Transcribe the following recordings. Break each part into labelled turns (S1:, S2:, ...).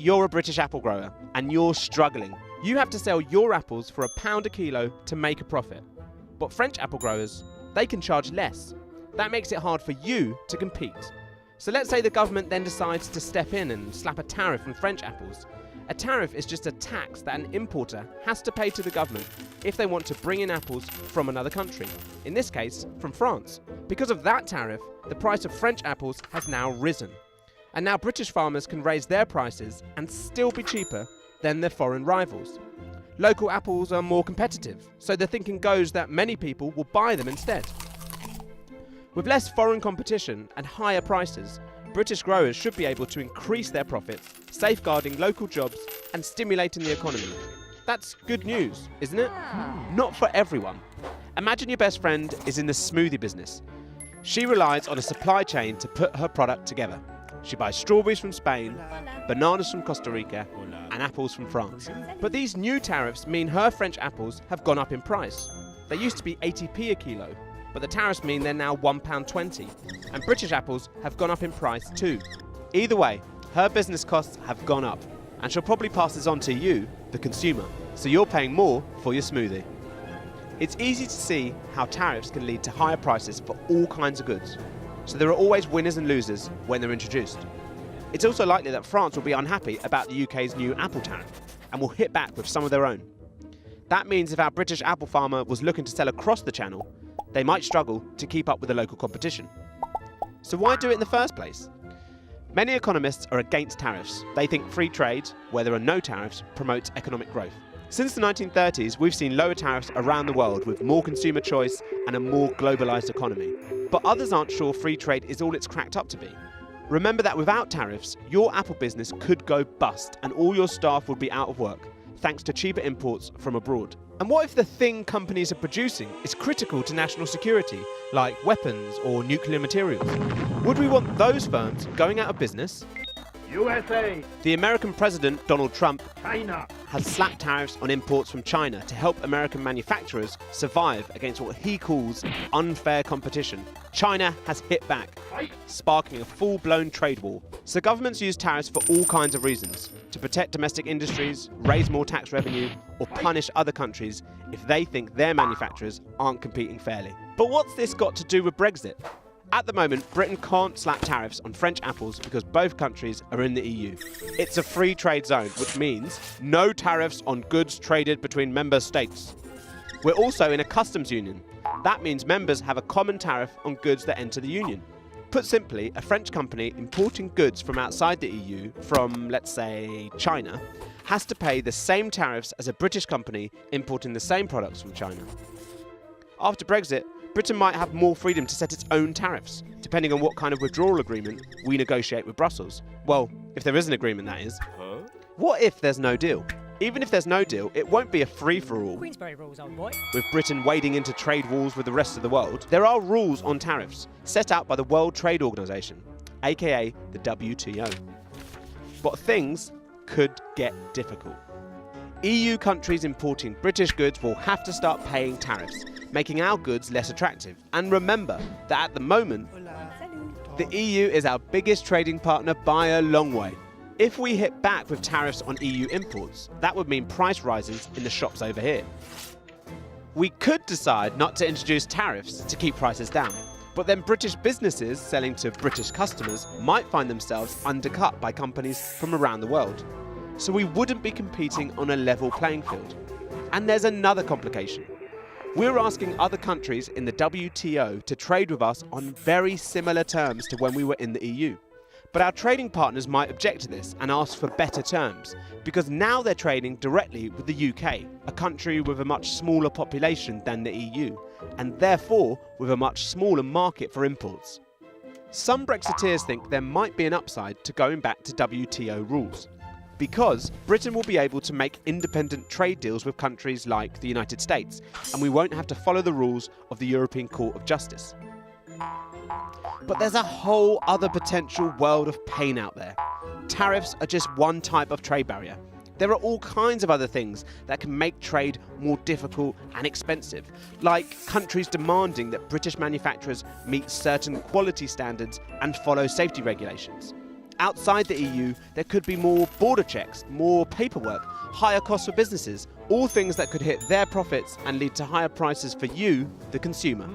S1: you're a British apple grower and you're struggling. You have to sell your apples for £1 a kilo to make a profit. But French apple growers, they can charge less. That makes it hard for you to compete. So let's say the government then decides to step in and slap a tariff on French apples. A tariff is just a tax that an importer has to pay to the government if they want to bring in apples from another country, in this case, from France. Because of that tariff, the price of French apples has now risen. And now British farmers can raise their prices and still be cheaper than their foreign rivals. Local apples are more competitive, so the thinking goes that many people will buy them instead. With less foreign competition and higher prices, British growers should be able to increase their profits, safeguarding local jobs and stimulating the economy. That's good news, isn't it? Not for everyone. Imagine your best friend is in the smoothie business. She relies on a supply chain to put her product together. She buys strawberries from Spain, bananas from Costa Rica, and apples from France. But these new tariffs mean her French apples have gone up in price. They used to be 80p a kilo, but the tariffs mean they're now £1.20, and British apples have gone up in price too. Either way, her business costs have gone up, and she'll probably pass this on to you, the consumer, so you're paying more for your smoothie. It's easy to see how tariffs can lead to higher prices for all kinds of goods, so there are always winners and losers when they're introduced. It's also likely that France will be unhappy about the UK's new apple tariff, and will hit back with some of their own. That means if our British apple farmer was looking to sell across the channel, they might struggle to keep up with the local competition. So why do it in the first place? Many economists are against tariffs. They think free trade, where there are no tariffs, promotes economic growth. Since the 1930s, we've seen lower tariffs around the world with more consumer choice and a more globalised economy. But others aren't sure free trade is all it's cracked up to be. Remember that without tariffs, your apple business could go bust and all your staff would be out of work, thanks to cheaper imports from abroad. And what if the thing companies are producing is critical to national security, like weapons or nuclear materials? Would we want those firms going out of business?
S2: USA,
S1: The American president, Donald Trump,
S2: China,
S1: has slapped tariffs on imports from China to help American manufacturers survive against what he calls unfair competition. China has hit back, sparking a full-blown trade war. So governments use tariffs for all kinds of reasons, to protect domestic industries, raise more tax revenue, or punish other countries if they think their manufacturers aren't competing fairly. But what's this got to do with Brexit? At the moment, Britain can't slap tariffs on French apples because both countries are in the EU. It's a free trade zone, which means no tariffs on goods traded between member states. We're also in a customs union. That means members have a common tariff on goods that enter the union. Put simply, a French company importing goods from outside the EU, from, let's say, China, has to pay the same tariffs as a British company importing the same products from China. After Brexit, Britain might have more freedom to set its own tariffs, depending on what kind of withdrawal agreement we negotiate with Brussels. Well, if there is an agreement, that is. What if there's no deal? Even if there's no deal, it won't be a free-for-all.
S3: Queensberry rules, old boy.
S1: With Britain wading into trade wars with the rest of the world, there are rules on tariffs set out by the World Trade Organization, aka the WTO. But things could get difficult. EU countries importing British goods will have to start paying tariffs, making our goods less attractive. And remember that at the moment, the EU is our biggest trading partner by a long way. If we hit back with tariffs on EU imports, that would mean price rises in the shops over here. We could decide not to introduce tariffs to keep prices down, but then British businesses selling to British customers might find themselves undercut by companies from around the world. So we wouldn't be competing on a level playing field. And there's another complication. We're asking other countries in the WTO to trade with us on very similar terms to when we were in the EU. But our trading partners might object to this and ask for better terms, because now they're trading directly with the UK, a country with a much smaller population than the EU, and therefore with a much smaller market for imports. Some Brexiteers think there might be an upside to going back to WTO rules, because Britain will be able to make independent trade deals with countries like the United States, and we won't have to follow the rules of the European Court of Justice. But there's a whole other potential world of pain out there. Tariffs are just one type of trade barrier. There are all kinds of other things that can make trade more difficult and expensive, like countries demanding that British manufacturers meet certain quality standards and follow safety regulations. Outside the EU, there could be more border checks, more paperwork, higher costs for businesses, all things that could hit their profits and lead to higher prices for you, the consumer.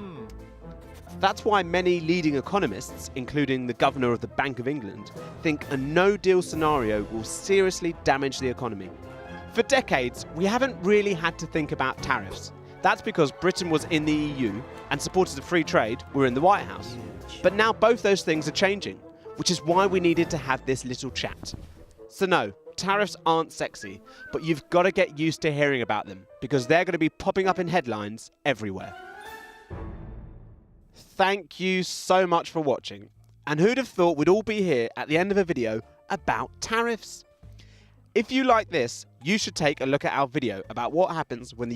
S1: That's why many leading economists, including the Governor of the Bank of England, think a no-deal scenario will seriously damage the economy. For decades, we haven't really had to think about tariffs. That's because Britain was in the EU and supporters of free trade were in the White House. But now both those things are changing, which is why we needed to have this little chat. So no, tariffs aren't sexy, but you've got to get used to hearing about them because they're going to be popping up in headlines everywhere. Thank you so much for watching. And who'd have thought we'd all be here at the end of a video about tariffs? If you like this, you should take a look at our video about what happens when the